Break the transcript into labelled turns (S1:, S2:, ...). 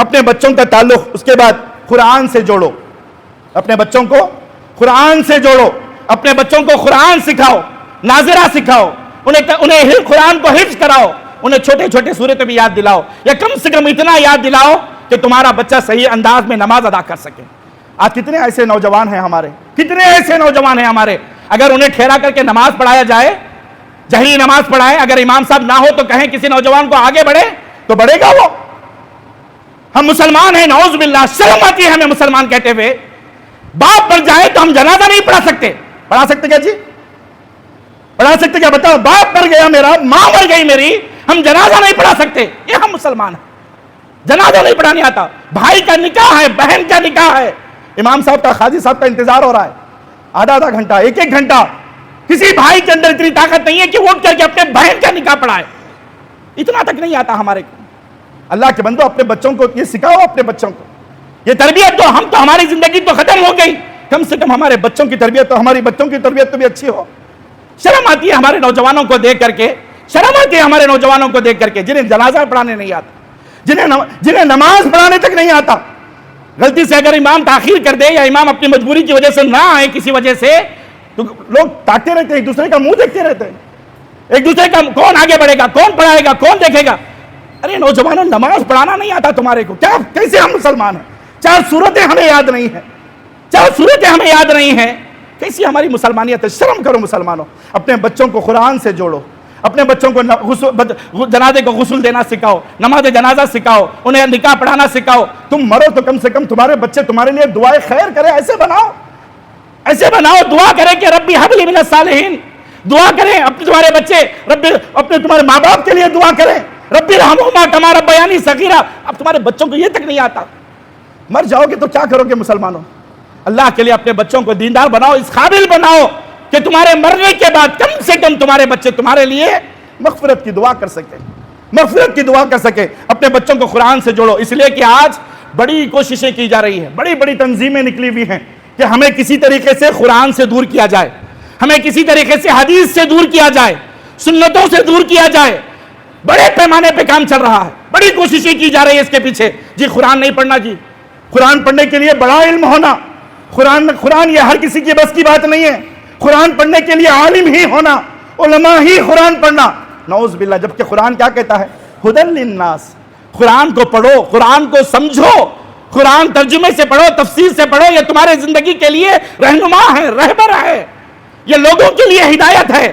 S1: اپنے بچوں کا تعلق اس کے بعد قرآن سے جوڑو، اپنے بچوں کو قرآن سے جوڑو، اپنے بچوں کو قرآن سکھاؤ، ناظرہ سکھاؤ، انہیں قرآن کو حفظ کراؤ، انہیں چھوٹے چھوٹے سورتیں بھی یاد دلاؤ، یا کم سے کم اتنا یاد دلاؤ کہ تمہارا بچہ صحیح انداز میں نماز ادا کر سکے۔ آج کتنے ایسے نوجوان ہیں ہمارے، کتنے ایسے نوجوان ہیں ہمارے، اگر انہیں ٹھہرا کر کے نماز پڑھایا جائے، جہری نماز پڑھائے، اگر امام صاحب نہ ہو تو کہیں کسی نوجوان کو آگے بڑھے تو بڑھے گا وہ۔ ہم مسلمان ہیں، نعوذ باللہ، شرم آتی ہے ہمیں مسلمان کہتے ہوئے۔ باپ پر جائے تو ہم جنازہ نہیں پڑھا سکتے، پڑھا سکتے کیا جی؟ پڑھا سکتے کیا؟ بتاؤ، باپ مر گیا میرا، ماں مر گئی میری، ہم جنازہ نہیں پڑھا سکتے، یہ ہم مسلمان ہیں۔ جنازہ نہیں پڑھانے آتا، بھائی کا نکاح ہے، بہن کا نکاح ہے، امام صاحب کا، قاضی صاحب کا انتظار ہو رہا ہے، آدھا آدھا گھنٹہ، ایک ایک گھنٹہ، کسی بھائی کے اندر اتنی طاقت نہیں ہے کہ اٹھ کر کے اپنے بہن کا نکاح پڑھائے، اتنا تک نہیں آتا ہمارے کو۔ اللہ کے بندو، اپنے بچوں کو یہ سکھاؤ، اپنے بچوں کو یہ تربیت دو۔ ہم تو، ہماری زندگی تو ختم ہو گئی، کم سے کم ہمارے بچوں کی تربیت تو، ہماری بچوں کی تربیت تو بھی اچھی ہو۔ شرم آتی ہے ہمارے نوجوانوں کو دیکھ کر کے، شرم آتی ہے ہمارے نوجوانوں کو دیکھ کر کے، جنہیں جنازہ پڑھانے نہیں آتا، جنہیں نماز پڑھانے تک نہیں آتا۔ غلطی سے اگر امام تاخیر کر دے، یا امام اپنی مجبوری کی وجہ سے نہ آئے کسی وجہ سے، تو لوگ تاکتے رہتے ہیں، ایک دوسرے کا منہ دیکھتے رہتے ہیں، ایک دوسرے کا کون آگے بڑھے گا، کون پڑھائے گا، کون دیکھے گا۔ ارے نوجوانوں، نماز پڑھانا نہیں آتا تمہارے کو، کیا کیسے ہم مسلمان ہیں؟ چار صورتیں ہمیں یاد نہیں ہیں، چار صورتیں ہمیں یاد نہیں ہیں، کیسی ہماری مسلمانیت ہے؟ شرم کرو مسلمانوں، اپنے بچوں کو قرآن سے جوڑو، اپنے بچوں کو جنازے کو غسل دینا سکھاؤ، نماز جنازہ سکھاؤ، انہیں نکاح پڑھانا سکھاؤ۔ تم مرو تو کم سے کم تمہارے بچے تمہارے لیے دعائے خیر کرے، ایسے بناؤ، ایسے بناؤ، دعا کرے کہ ربی حب لی من الصالحین، دعا کریں اپنے تمہارے بچے، اپنے تمہارے ماں باپ کے لیے دعا کریں، ربی ارحمہما کما ربیانی صغیرا۔ اب تمہارے بچوں کو یہ تک نہیں آتا، مر جاؤ گے تو کیا کرو گے مسلمانوں؟ اللہ کے لیے اپنے بچوں کو دیندار بناؤ، اس قابل بناؤ کہ تمہارے مرنے کے بعد کم سے کم تمہارے بچے تمہارے لیے مغفرت کی دعا کر سکے، مغفرت کی دعا کر سکے۔ اپنے بچوں کو قرآن سے جوڑو، اس لیے کہ آج بڑی کوششیں کی جا رہی ہیں، بڑی بڑی تنظیمیں نکلی ہوئی ہیں کہ ہمیں کسی طریقے سے قرآن سے دور کیا جائے، ہمیں کسی طریقے سے حدیث سے دور کیا جائے، سنتوں سے دور کیا جائے۔ بڑے پیمانے پہ کام چل رہا ہے، بڑی کوششیں کی جا رہی ہے اس کے پیچھے۔ جی قرآن نہیں پڑھنا، جی قرآن پڑھنے کے لیے بڑا علم ہونا، قرآن یہ ہر کسی کی بس کی بات نہیں ہے، قرآن پڑھنے کے لیے عالم ہی ہونا، علماء ہی قرآن پڑھنا، نعوذ باللہ۔ جبکہ قرآن کیا کہتا ہے؟ ہدی للناس، قرآن کو پڑھو، قرآن کو سمجھو، قرآن ترجمے سے پڑھو، تفسیر سے پڑھو، یہ تمہارے زندگی کے لیے رہنما ہے، رہبر ہے، یہ لوگوں کے لیے ہدایت ہے۔